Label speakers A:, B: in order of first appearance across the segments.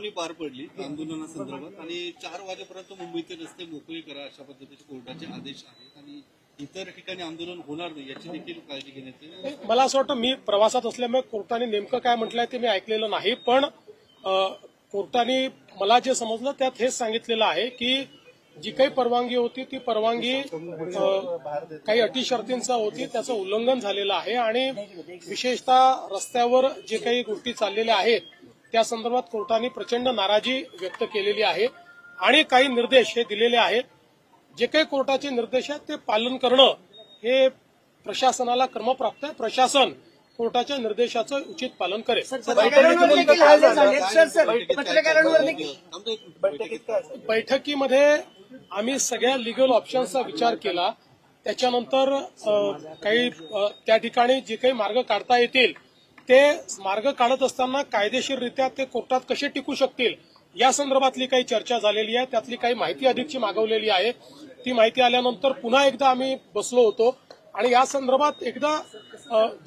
A: सुनावणी पार पडली आंदोलनासंदर्भात आणि 4 वाजेपर्यंत मुंबईचे रस्ते मोकळे करा अशा पद्धतीचे कोर्टाचे आदेश आहेत आणि इतर ठिकाणी आंदोलन होणार नाही याची देखील काळजी घेण्यात येईल.
B: मला असं वाटतं मी प्रवासात असल्यामुळे कोर्टाने नेमकं काय म्हटलंय ते मी ऐकलेलं नाही, पण कोर्टाने मला जे समजलं त्यात हेच सांगितलेलं आहे की जी काही परवानगी होती ती परवानगी काही अटी शर्तींचा होती, त्याचं उल्लंघन झालेलं आहे आणि विशेषतः रस्त्यावर जे काही गोष्टी चाललेल्या आहेत त्या संदर्भात कोर्टाने प्रचंड नाराजी व्यक्त केलेली आहे आणि काही निर्देश हे दिलेले आहेत. जे काही कोर्टाचे निर्देश आहेत ते पालन करणं हे प्रशासनाला क्रमप्राप्त आहे. प्रशासन कोर्टाच्या निर्देशाचं उचित पालन करेल. बैठकीमध्ये आम्ही सगळ्या लिगल ऑप्शन्सचा विचार केला. त्याच्यानंतर काही त्या ठिकाणी जे काही मार्ग काढता येतील ते मार्ग काढत असताना कायदेशीररित्या ते कोर्टात कसे टिकू शकतील या संदर्भातली काही चर्चा झालेली आहे. त्यातली काही माहिती अधिकची मागवलेली आहे. ती माहिती आल्यानंतर पुन्हा एकदा आम्ही बसलो होतो आणि या संदर्भात एकदा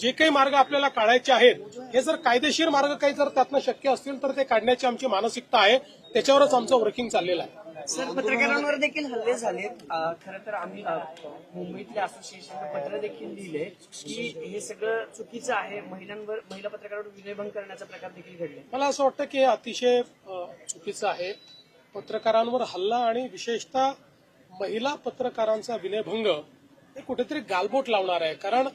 B: जे काही मार्ग आपल्याला काढायचे आहेत हे जर कायदेशीर मार्ग काही जर त्यातनं शक्य असतील तर ते काढण्याची आमची मानसिकता आहे. त्याच्यावरच आमचं वर्किंग चाललेलं आहे.
C: सर, पत्रकारांवर देखील हल्ले झालेत. खरं तर आम्ही मुंबईतल्या असोसिएशनला पत्र देखील लिहिले की हे सगळं चुकीचं आहे. महिला पत्रकारांवर विनयभंग करण्याचा प्रकार देखील घडले.
B: मला असं वाटतं की हे अतिशय चुकीचं आहे. पत्रकारांवर हल्ला आणि विशेषतः महिला पत्रकारांचा विनयभंग हे कुठेतरी गालबोट लावणार आहे. कारण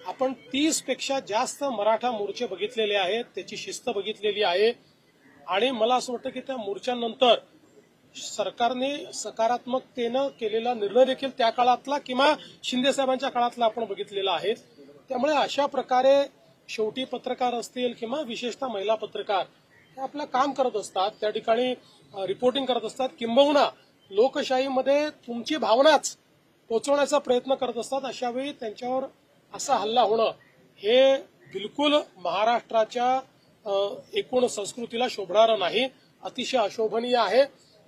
B: आपण 30 पेक्षा जास्त मराठा मोर्चे बघितलेले आहेत, त्याची शिस्त बघितलेली आहे आणि मला असं वाटतं की त्या मोर्चांनंतर सरकारने सकारात्मकतेनं केलेला निर्णय देखील त्या काळातला किंवा शिंदे साहेबांच्या काळातला आपण बघितलेला आहे. त्यामुळे अशा प्रकारे शेवटी पत्रकार असतील किंवा विशेषतः महिला पत्रकार हे आपलं काम करत असतात, त्या ठिकाणी रिपोर्टिंग करत असतात, किंबहुना लोकशाहीमध्ये तुमची भावनाच पोचवण्याचा प्रयत्न करत असतात. अशावेळी त्यांच्यावर असा हल्ला होणं हे बिलकुल महाराष्ट्राच्या एकूण संस्कृतीला शोभणारं नाही, अतिशय अशोभनीय आहे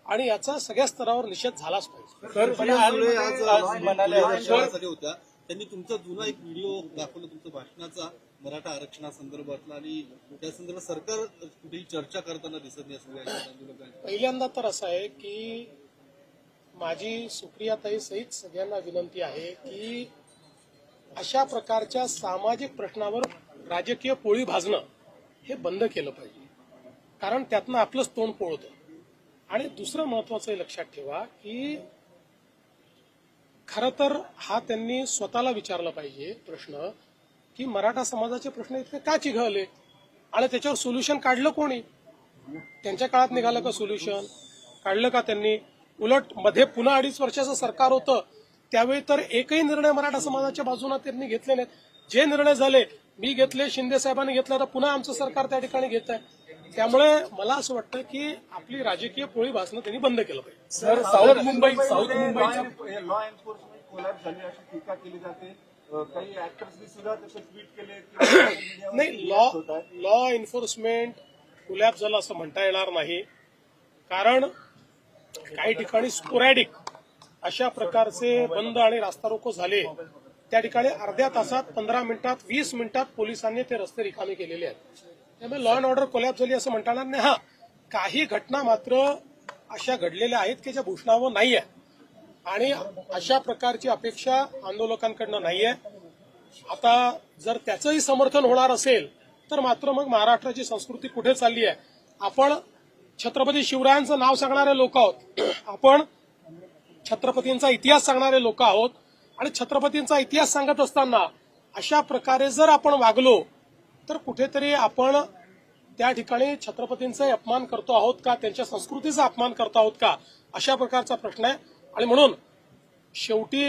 B: आणि याचा सगळ्या स्तरावर निषेध झालाच पाहिजे.
A: होत्या त्यांनी तुमचा जुना एक व्हिडिओ दाखवला तुमच्या भाषणाचा मराठा आरक्षणासंदर्भातला आणि त्या संदर्भात सरकार कुठेही चर्चा करताना दिसत नाही असं
B: पहिल्यांदा तर असं आहे की माझी सुप्रियाताई सहित सगळ्यांना विनंती आहे की अशा प्रकारच्या सामाजिक प्रश्नावर राजकीय पोळी भाजणं हे बंद केलं पाहिजे, कारण त्यातनं आपलंच तोंड पोळतं. आणि दुसरं महत्वाचं लक्षात ठेवा की खरं तर हा त्यांनी स्वतःला विचारला पाहिजे प्रश्न की मराठा समाजाचे प्रश्न इतके का चिघळले आणि त्याच्यावर सोल्युशन काढलं कोणी? त्यांच्या काळात निघालं का सोल्युशन? काढलं का त्यांनी? उलट मध्ये पुन्हा 2.5 वर्षाचं सरकार होतं त्यावेळी तर एकही निर्णय मराठा समाजाच्या बाजूने त्यांनी घेतले नाहीत. जे निर्णय झाले मी घेतले, शिंदे साहेबांनी घेतला, तर पुन्हा आमचं सरकार त्या ठिकाणी घेत आहे. त्यामुळे मला असं वाटतं की आपली राजकीय पोळी भासणं त्यांनी बंद केलं पाहिजे.
D: सर, साऊथ मुंबईच्या लॉ एन्फोर्समेंट कोलॅप्स झाली अशी टीका केली जाते. काही ऍक्टर्सनी सुद्धा त्याचं ट्विट केले.
B: नाही, लॉ एन्फोर्समेंट कोलॅप्स झालं असं म्हणता येणार नाही, कारण काही ठिकाणी स्पोरॅडिक अशा प्रकारचे बंद आणि रास्ता रोको झाले. त्या ठिकाणी अर्ध्या तासात, 15 मिनिटात, 20 मिनिटात पोलिसांनी ते रस्ते रिकामे केलेले आहेत. त्यामुळे लॉ अँड ऑर्डर कोलॅप्स झाली असं म्हणता येणार नाही. काही घटना मात्र अशा घडलेल्या आहेत की ज्या भूषणावर नाहीये आणि अशा प्रकारची अपेक्षा आंदोलकांकडनं नाहीये. आता जर त्याचंही समर्थन होणार असेल तर मात्र मग महाराष्ट्राची संस्कृती कुठे चालली आहे? आपण छत्रपती शिवरायांचं नाव सांगणारे लोक आहोत, आपण छत्रपतींचा इतिहास सांगणारे लोक आहोत आणि छत्रपतींचा इतिहास सांगत असताना अशा प्रकारे जर आपण वागलो तर कुठेतरी आपण त्या ठिकाणी छत्रपतींचा अपमान करतो आहोत का, त्यांच्या संस्कृतीचा अपमान करतो आहोत का, अशा प्रकारचा प्रश्न आहे. आणि म्हणून शेवटी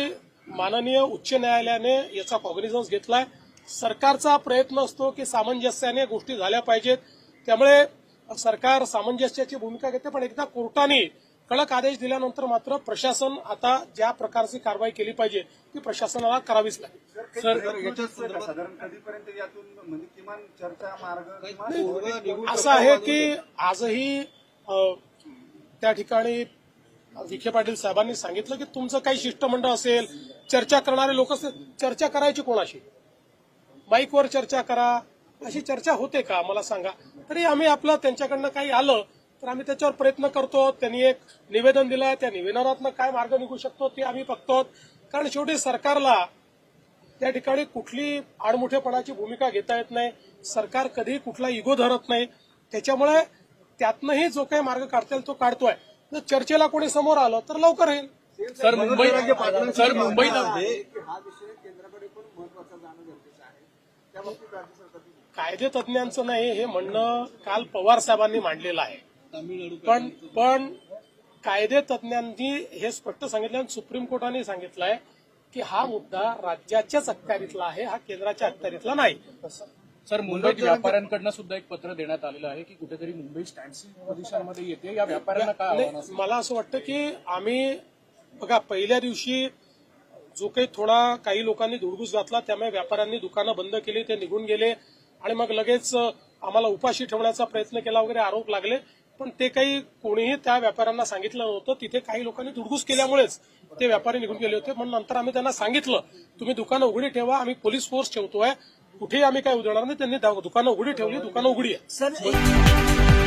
B: माननीय उच्च न्यायालयाने याचा कॉग्निझन्स घेतलाय. सरकारचा प्रयत्न असतो की सामंजस्याने गोष्टी झाल्या पाहिजेत, त्यामुळे सरकार सामंजस्याची भूमिका घेते. पण एकदा कोर्टाने कडक आदेश दिल्यानंतर मात्र प्रशासन आता ज्या प्रकारची कारवाई केली पाहिजे ती प्रशासनाला करावीच लागेल.
D: साधारण कधीपर्यंत यातून म्हणजे किमान चर्चा मार्ग
B: असं आहे की आजही त्या ठिकाणी विखे पाटील साहेबांनी सांगितलं की तुमचं काही शिष्टमंडळ असेल, चर्चा करणारे लोक असतील, चर्चा करायची कोणाशी? माईकवर चर्चा करा, अशी चर्चा होते का मला सांगा. तरी आम्ही आपलं त्यांच्याकडनं काही आलं तर आम्ही त्याच्यावर प्रयत्न करतो. त्यांनी एक निवेदन दिलं, त्या निवेदनातनं काय मार्ग निघू शकतो ते आम्ही बघतो. कारण शेवटी सरकारला त्या ठिकाणी कुठली आडमुठेपणाची भूमिका घेता येत नाही. सरकार कधीही कुठला इगो धरत नाही. त्याच्यामुळे त्यातनंही जो काही मार्ग काढता येईल तो काढतोय. जर चर्चेला कोणी समोर आलं तर लवकर येईल.
E: सर मुंबईत
D: हा विषय केंद्राकडे पण महत्वाचा जाणं गरजेचं आहे. त्या बाबतीत राज्य सरकारची
B: कायदे तज्ज्ञांचं नाही हे म्हणणं काल पवार साहेबांनी मांडलेलं आहे.
A: तामिळनाडू
B: पण कायदे तज्ज्ञांनी हे स्पष्ट सांगितलं आणि सुप्रीम कोर्टाने सांगितलंय की हा मुद्दा राज्याच्याच अखत्यारीतला आहे, हा केंद्राच्या अखत्यारीतला नाही.
E: सर मुंबईत व्यापाऱ्यांकडनं सुद्धा एक पत्र देण्यात आलेलं आहे की कुठेतरी मुंबई स्टँडस्टिल पोझिशनमध्ये येते. या व्यापाऱ्यांना काय आव्हान असेल?
B: मला असं वाटतं की आम्ही बघा पहिल्या दिवशी जो काही लोकांनी धुडगूस घातला त्यामुळे व्यापाऱ्यांनी दुकानं बंद केली, ते निघून गेले आणि मग लगेच आम्हाला उपाशी ठेवण्याचा प्रयत्न केला वगैरे आरोप लागले. पण ते काही कोणीही त्या व्यापाऱ्यांना सांगितलं नव्हतं. तिथे काही लोकांनी धुडगूस केल्यामुळेच ते व्यापारी निघून गेले होते. म्हणून नंतर आम्ही त्यांना सांगितलं तुम्ही दुकानं उघडी ठेवा, आम्ही पोलीस फोर्स ठेवतोय, कुठेही आम्ही काय उधळणार नाही. त्यांनी दुकानं उघडी ठेवली, दुकानं उघडी आहे.
C: सर